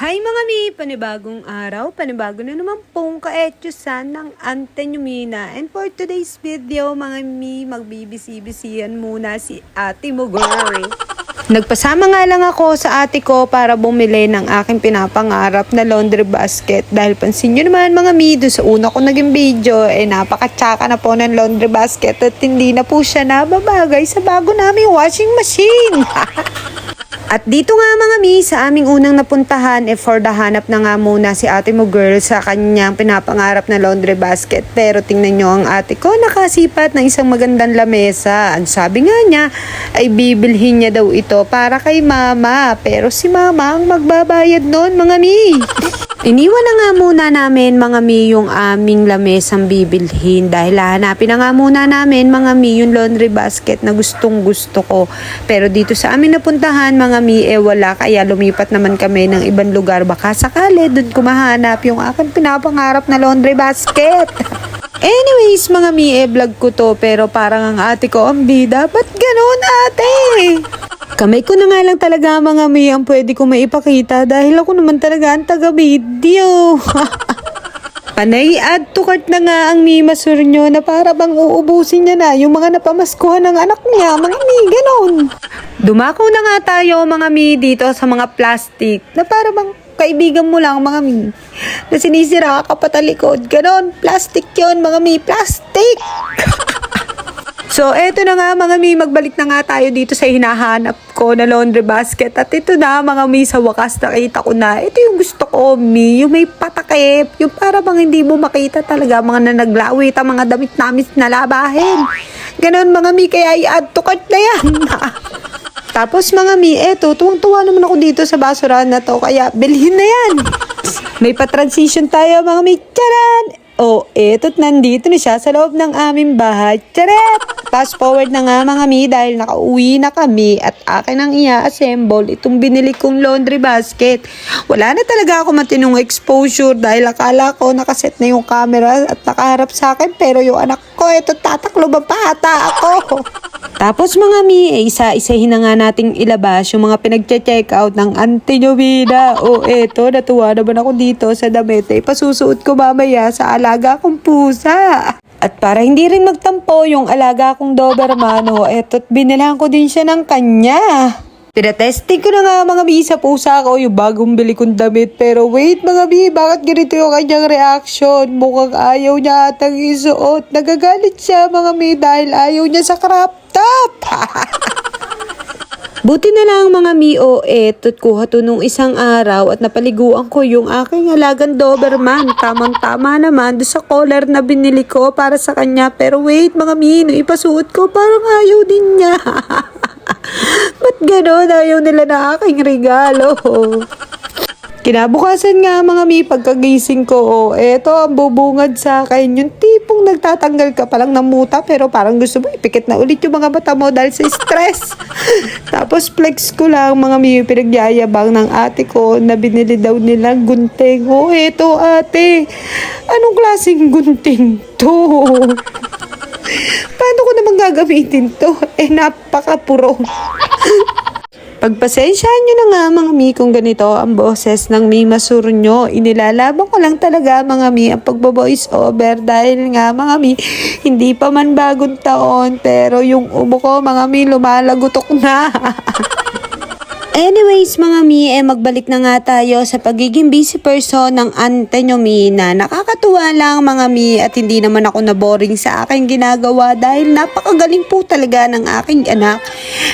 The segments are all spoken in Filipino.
Hi mga mi! Panibagong araw, panibago na naman pong kaetyosan ng Ante Numina. And for today's video mga mi, magbibisi-bisihan muna si ate mo girl. Nagpasama nga lang ako sa ate ko para bumili ng aking pinapangarap na laundry basket. Dahil pansin nyo naman mga mi, doon sa una ko naging video, napakatsaka na po ng laundry basket at hindi na po siya nababagay sa bago naming washing machine. At dito nga mga mi, sa aming unang napuntahan, for the hanap na nga muna si ate mo girl sa kanyang pinapangarap na laundry basket. Pero tingnan nyo ang ate ko, nakasipat ng isang magandang lamesa. Ang sabi nga niya, ay bibilhin niya daw ito para kay mama. Pero si mama ang magbabayad nun mga mi. Iniwan na nga muna namin mga mi yung aming lamesang bibilhin dahil hahanapin na nga muna namin mga mi yung laundry basket na gustong gusto ko. Pero dito sa amin napuntahan mga mi wala, kaya lumipat naman kami ng ibang lugar, baka sakali doon ko mahanap yung aking pinapangarap na laundry basket. Anyways mga mi, vlog ko to pero parang ang ate ko ang bida. Ba't ganun ate? Kamay ko na nga lang talaga mga mi ang pwede ko maipakita dahil ako naman talaga ang taga-video. Panay add to cart na nga ang Mima Sur nyo na para bang uubusin niya na yung mga napamaskuhan ng anak niya, mga mi, ganon. Dumako na nga tayo mga mi dito sa mga plastic na para bang kaibigan mo lang mga mi na sinisira ka patalikod, ganon, plastic yon mga mi, plastic. So, eto na nga mga mi, magbalik na nga tayo dito sa hinahanap ko na laundry basket. At ito na mga mi, sa wakas nakita ko na. Ito yung gusto ko mi, yung may patakip. Yung para bang hindi mo makita talaga mga nanaglawit ang mga damit namin na labahin. Ganon mga mi, kaya i-add to cart na yan. Tapos mga mi, eto, tuwang-tuwa naman ako dito sa basurahan na to. Kaya bilhin na yan. May pa-transition tayo mga mi. Charan! Oh, eto't nandito na siya sa loob ng aming bahay. Charet! Fast forward na nga mga mi dahil nakauwi na kami at akin ang i-assemble itong binili kong laundry basket. Wala na talaga ako matinong exposure dahil akala ko nakaset na yung camera at nakaharap sa akin, pero yung anak ko, eto tataklo ba pata ako. Tapos mga mi, isa-isahin na nga nating ilabas yung mga pinag-check out ng Ante Numina. O eto, natuwa naman ako dito sa damit. Ipasusuot ko mamaya sa alaga kong pusa. At para hindi rin magtampo yung alaga kong Doberman, eto't binilang ko din siya ng kanya. Pinatesting ko na nga mga mi sa pusa ko yung bagong bili kong damit. Pero wait mga mi, bakit ganito yung kanyang reaction? Mukhang ayaw niya atang isuot. Nagagalit siya mga mi dahil ayaw niya sa crop top. Buti na lang mga mi, eto't kuha to nung isang araw at napaliguan ko yung aking alagang Doberman. Tamang-tama naman doon sa collar na binili ko para sa kanya. Pero wait mga mi, nung ipasuot ko parang ayaw din niya. Ba't gano'n? Ayaw nila na aking regalo. Kinabukasan nga mga mi, pagkagising ko, eto ang bubungad sa akin. Yung tipong nagtatanggal ka palang ng muta pero parang gusto mo ipikit na ulit yung mga mata mo dahil sa stress. Tapos flex ko lang mga mi, pinagyayabang ng ate ko na binili daw nilang gunting. Eto ate, anong klaseng gunting to? Paano ko naman gagamitin to? Napakapuro. Pagpasensyahan nyo na nga mga mi kung ganito ang boses ng Mima Sur nyo. Inilalaban ko lang talaga mga mi ang pagbo-voice over dahil nga mga mi, hindi pa man bagong taon pero yung ubo ko mga mi lumalagutok na. Anyways mga mi, magbalik na nga tayo sa pagiging busy person ng Ante Numina. Nakakatuwa lang mga mi at hindi naman ako na-boring sa aking ginagawa dahil napakagaling po talaga ng aking anak.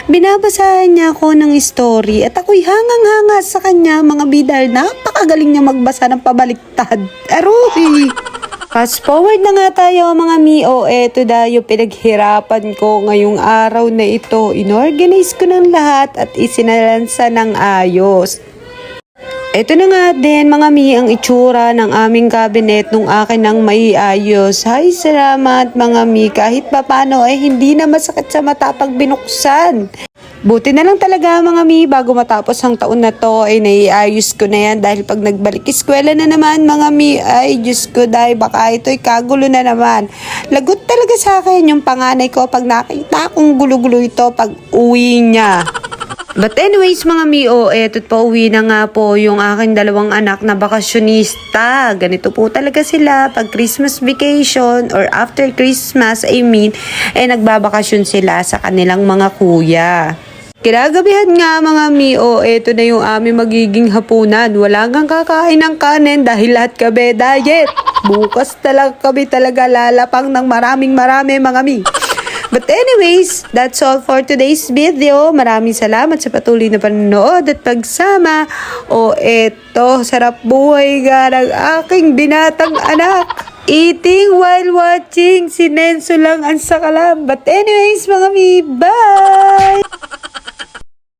Binabasahan niya ako ng story at ako'y hangang-hanga sa kanya mga mi dahil napakagaling niya magbasa ng pabaliktad. Aroy! Fast forward na nga tayo mga mi, eto na yung pinaghirapan ko ngayong araw na ito. Inorganize ko ng lahat at isinalansa ng ayos. Ito na nga din mga mi ang itsura ng aming cabinet nung akin nang maiayos. Hay, salamat mga mi, kahit papano hindi na masakit sa mata pag binuksan. Buti na lang talaga mga mi, bago matapos ang taon na to naiayos ko na yan dahil pag nagbalik eskwela na naman mga mi, ay Diyos ko dahil baka ito'y kagulo na naman. Lagot talaga sa akin yung panganay ko pag nakita kong gulo-gulo ito pag uwi niya. But anyways mga Mio, eto't pauwi na nga po yung aking dalawang anak na bakasyonista. Ganito po talaga sila pag Christmas vacation or after Christmas, nagbabakasyon sila sa kanilang mga kuya. Kinagabihan nga mga Mio, eto na yung aming magiging hapunan. Wala kang kakain ng kanin dahil lahat kami diet. Bukas kami talaga lalapang ng maraming mga Mi. But anyways, that's all for today's video. Maraming salamat sa patuloy na panonood at pagsama. Eto, sarap buhay nga ng aking binatang anak. Eating while watching. Si Nenso lang ang sakalam. But anyways, mga Mi, bye!